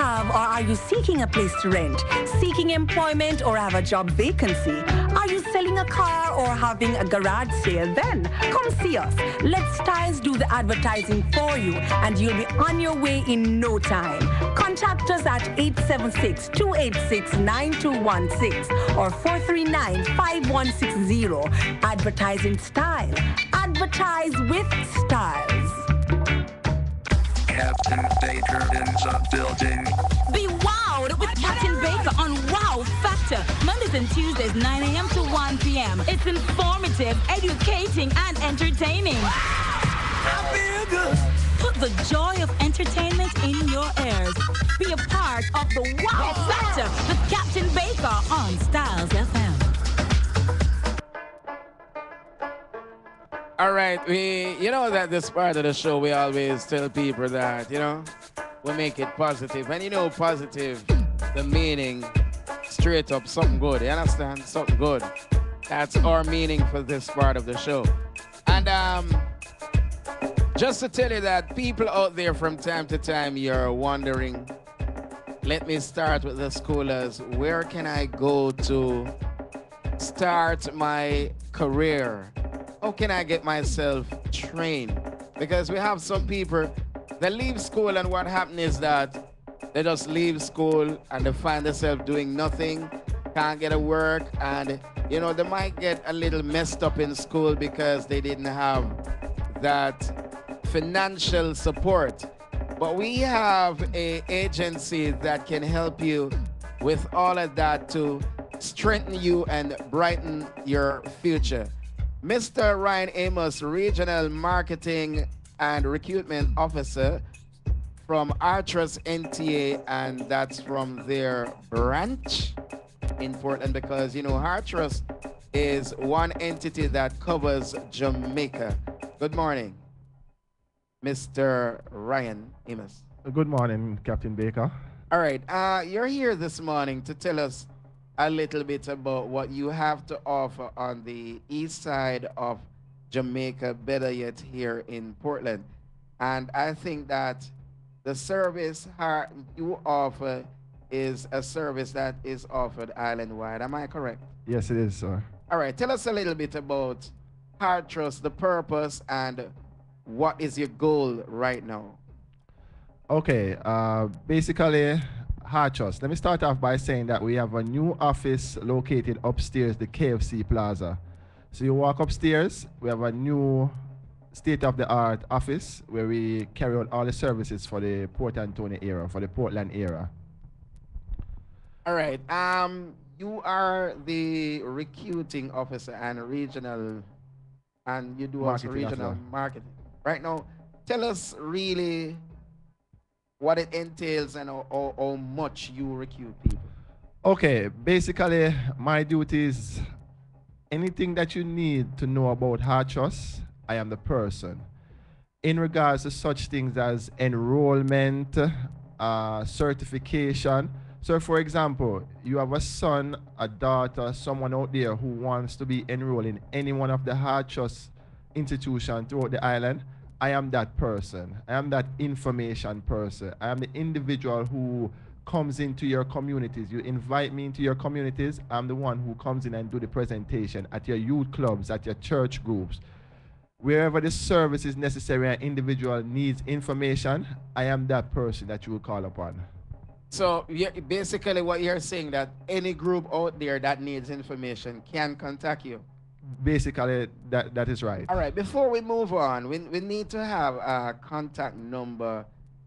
have or are you seeking a place to rent? Seeking employment or have a job vacancy? Are you selling a car or having a garage sale? Then come see us. Let Styles do the advertising for you and you'll be on your way in no time. Contact us at 876-286-9216 or 439-5160. Advertising Style. Advertise with Styles. Captain Baker in the building. Be wowed with Captain Baker on Wow Factor. Mondays and Tuesdays, 9 a.m. to 1 p.m. It's informative, educating, and entertaining. I feel good. Put the joy of entertainment in your ears. Be a part of the Wow Factor with Captain Baker on Styles FM. All right, you know that this part of the show, we always tell people that, we make it positive. And positive, the meaning, straight up, something good. You understand? Something good. That's our meaning for this part of the show. And just to tell you that people out there from time to time, you're wondering, let me start with the schoolers. Where can I go to start my career? How can I get myself trained? Because we have some people that leave school and what happens is that they just leave school and they find themselves doing nothing, can't get a work, and they might get a little messed up in school because they didn't have that financial support. But we have an agency that can help you with all of that to strengthen you and brighten your future. Mr. Ryan Amos, Regional Marketing and Recruitment Officer from Artrus NTA, and that's from their branch in Portland because, Artrus is one entity that covers Jamaica. Good morning, Mr. Ryan Amos. Good morning, Captain Baker. All right, you're here this morning to tell us a little bit about what you have to offer on the east side of Jamaica, better yet here in Portland. And I think that the service you offer is a service that is offered island-wide. Am I correct? Yes, it is, sir. All right, tell us a little bit about Heart Trust, the purpose, and what is your goal right now? Okay, basically, Heart Trust. Let me start off by saying that we have a new office located upstairs, the KFC Plaza. So you walk upstairs, we have a new state-of-the-art office where we carry out all the services for the Port Antonio area, for the Portland area. All right. You are the recruiting officer and regional, and you do also regional marketing. Right now, tell us really what it entails and how much you recruit people. Okay, basically, my duty is anything that you need to know about Heart Trust, I am the person. In regards to such things as enrollment, certification. So for example, you have a son, a daughter, someone out there who wants to be enrolled in any one of the Heart Trust institutions throughout the island. I am that person. I am that information person. I am the individual who comes into your communities. You invite me into your communities. I'm the one who comes in and do the presentation at your youth clubs, at your church groups. Wherever the service is necessary and individual needs information, I am that person that you will call upon. So basically what you're saying that any group out there that needs information can contact you? Basically, that is right. All right, before we move on, we need to have a contact number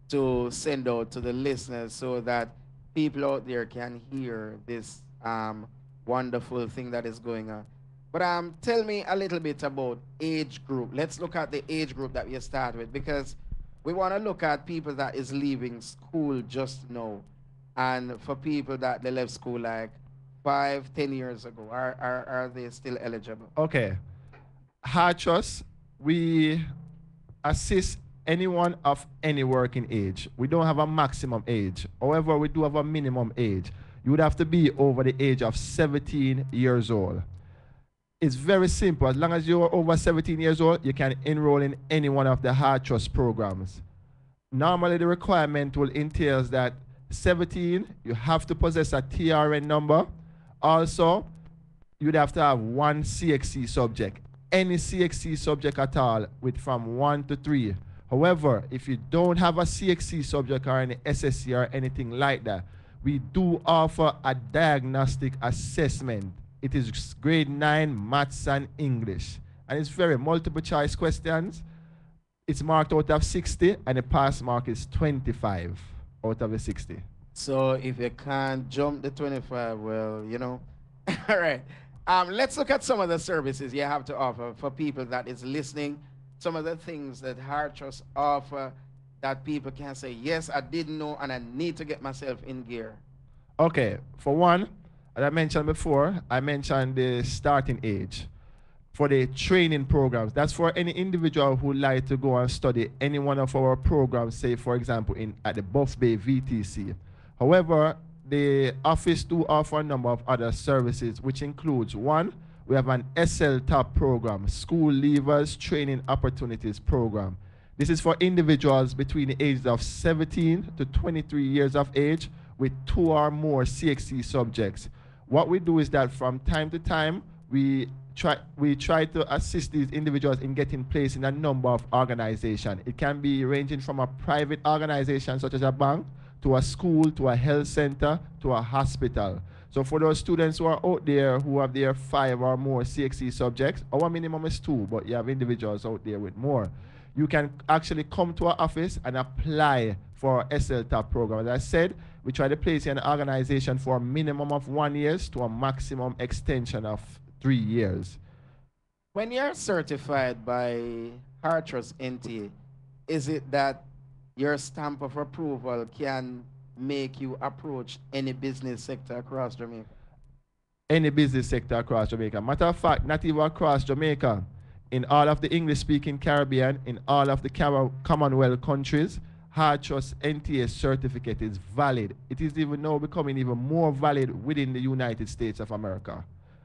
to send out to the listeners so that people out there can hear this wonderful thing that is going on. But tell me a little bit about age group. Let's look at the age group that you start with because we want to look at people that is leaving school just now and for people that they left school like 5-10 years ago, are they still eligible? Okay. Heart Trust, we assist anyone of any working age. We don't have a maximum age. However, we do have a minimum age. You would have to be over the age of 17 years old. It's very simple. As long as you're over 17 years old, you can enroll in any one of the Heart Trust programs. Normally, the requirement will entail that 17, you have to possess a TRN number. Also, you'd have to have one CXC subject, any CXC subject at all, with from 1 to 3. However, if you don't have a CXC subject or any SSC or anything like that, we do offer a diagnostic assessment. It is grade 9 maths and English. And it's very multiple choice questions. It's marked out of 60 and the pass mark is 25 out of the 60. So if you can't jump the 25, well, you know. All right. Let's look at some of the services you have to offer for people that is listening. Some of the things that Heart Trust offer that people can say, yes, I didn't know and I need to get myself in gear. Okay, for one, as I mentioned before, I mentioned the starting age for the training programs. That's for any individual who like to go and study any one of our programs, say for example at the Buff Bay VTC. However, the office do offer a number of other services, which includes one, we have an SL Top program, School Leavers Training Opportunities program. This is for individuals between the ages of 17 to 23 years of age with 2 or more CXC subjects. What we do is that from time to time, we try to assist these individuals in getting placed in a number of organizations. It can be ranging from a private organization such as a bank, to a school, to a health center, to a hospital. So for those students who are out there who have their 5 or more CXC subjects, our minimum is 2, but you have individuals out there with more. You can actually come to our office and apply for our SL Top program. As I said, we try to place you in an organization for a minimum of 1 year to a maximum extension of 3 years. When you're certified by Heart Trust NTA, is it that your stamp of approval can make you approach any business sector across Jamaica? Any business sector across Jamaica. Matter of fact, not even across Jamaica. In all of the English-speaking Caribbean, in all of the Commonwealth countries, Heart Trust NTA certificate is valid. It is even now becoming even more valid within the United States of America.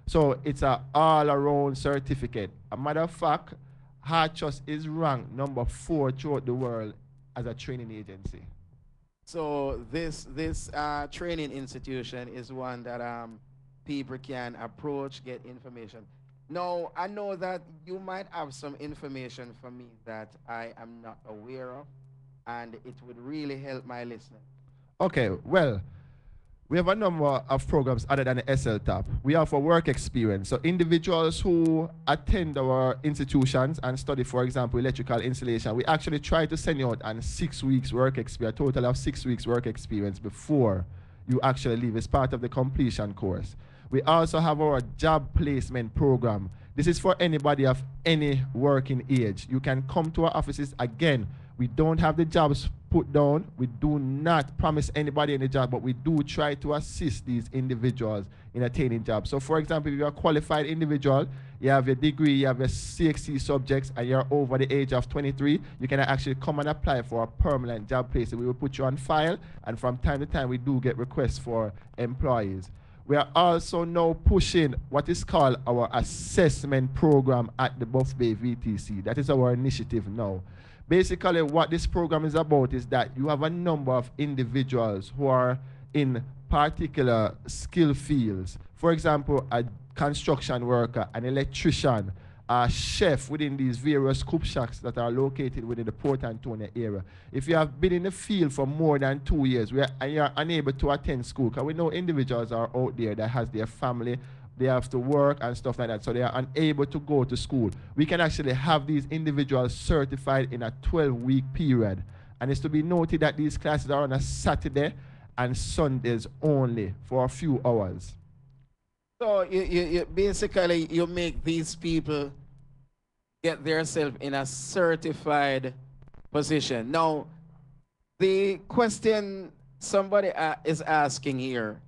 So it's an all-around certificate. A matter of fact, Heart Trust is ranked number 4 throughout the world as a training agency. So this training institution is one that people can approach, get information. Now, I know that you might have some information for me that I am not aware of, and it would really help my listeners. Okay, well, we have a number of programs other than the SL Top. We offer work experience. So individuals who attend our institutions and study, for example, electrical installation, we actually try to send you out on 6 weeks work experience, a total of 6 weeks work experience before you actually leave. It's part of the completion course. We also have our job placement program. This is for anybody of any working age. You can come to our offices. Again, we don't have the jobs put down. We do not promise anybody any job, but we do try to assist these individuals in attaining jobs. So for example, if you're a qualified individual, you have your degree, you have your CXC subjects, and you're over the age of 23, you can actually come and apply for a permanent job place. We will put you on file, and from time to time, we do get requests for employees. We are also now pushing what is called our assessment program at the Buff Bay VTC. That is our initiative now. Basically, what this program is about is that you have a number of individuals who are in particular skill fields. For example, a construction worker, an electrician, a chef within these various cook shacks that are located within the Port Antonio area. If you have been in the field for more than 2 years and you're unable to attend school, because we know individuals are out there that has their family, they have to work and stuff like that, so they are unable to go to school. We can actually have these individuals certified in a 12-week period. And it's to be noted that these classes are on a Saturday and Sundays only for a few hours. So you basically, you make these people get themselves in a certified position. Now, the question somebody is asking here,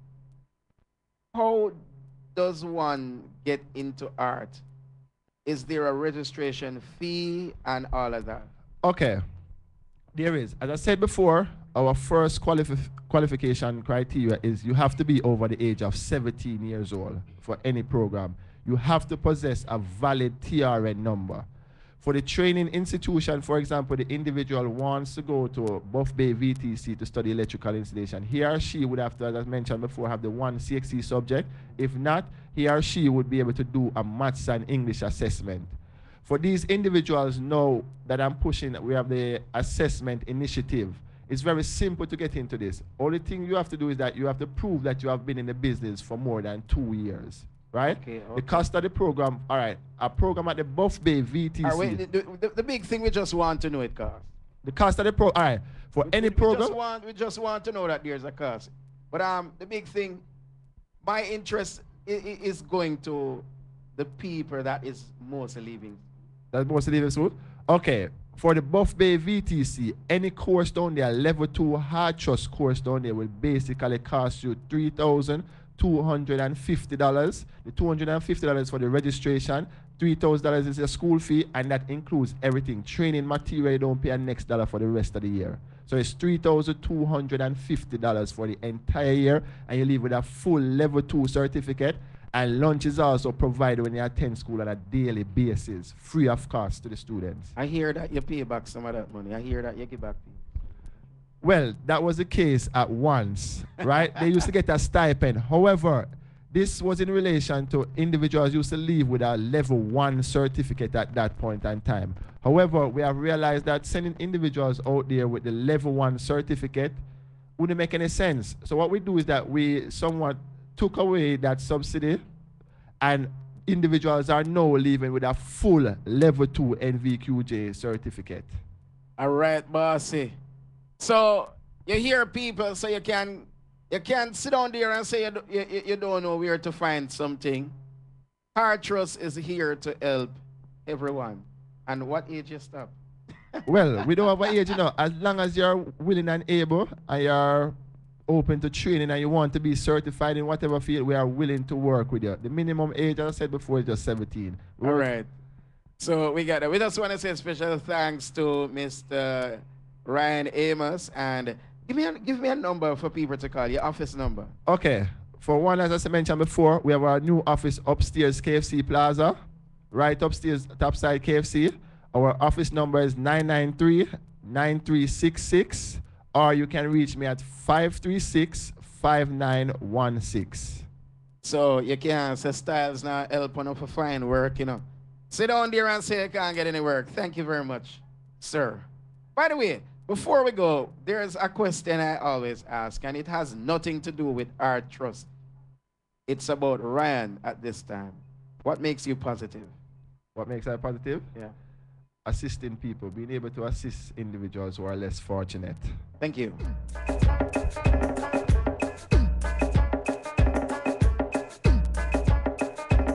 how does one get into art? Is there a registration fee and all of that? Okay, there is. As I said before, our first qualification criteria is you have to be over the age of 17 years old for any program. You have to possess a valid TRN number. For the training institution, for example, the individual wants to go to Buff Bay VTC to study electrical installation. He or she would have to, as I mentioned before, have the one CXC subject. If not, he or she would be able to do a maths and English assessment. For these individuals now that I'm pushing, we have the assessment initiative. It's very simple to get into this. Only thing you have to do is that you have to prove that you have been in the business for more than 2 years. Right? Okay. The cost of the program, all right, a program at the Buff Bay VTC. Wait, the big thing we just want to know it cost. The cost of the program, all right, for any program. We just want to know that there's a cost. But the big thing, my interest is going to the people that is mostly leaving. That's mostly leaving soon? Okay, for the Buff Bay VTC, any course down there, level 2 hard trust course down there will basically cost you $3,250. The $250 for the registration, $3,000 is your school fee, and that includes everything. Training material, you don't pay a next dollar for the rest of the year. So it's $3,250 for the entire year, and you leave with a full level 2 certificate. And lunch is also provided when you attend school on a daily basis, free of cost to the students. I hear that you pay back some of that money. I hear that you give back. Well, that was the case at once, right? They used to get a stipend. However, this was in relation to individuals used to leave with a level 1 certificate at that point in time. However, we have realized that sending individuals out there with the level 1 certificate wouldn't make any sense. So what we do is that we somewhat took away that subsidy, and individuals are now leaving with a full level 2 NVQJ certificate. All right, bossy. So you hear people, so you can't sit down there and say you don't know where to find something. Hard Trust is here to help everyone. And what age you stop? Well, we don't have an age, you know. As long as you're willing and able, and you're open to training, and you want to be certified in whatever field, we are willing to work with you. The minimum age, as I said before, is just 17. All right. So we got that. We just want to say special thanks to Mr. Ryan Amos, and give me a number for people to call, your office number. Okay. For one, as I mentioned before, we have our new office upstairs, KFC Plaza, right upstairs, topside KFC. Our office number is 993-9366, or you can reach me at 536-5916. So you can't say Styles now help enough for fine work, you know. Sit down there and say you can't get any work. Thank you very much, sir. By the way, before we go, there's a question I always ask, and it has nothing to do with our trust. It's about Ryan at this time. What makes you positive? What makes I positive? Yeah. Assisting people, being able to assist individuals who are less fortunate. Thank you.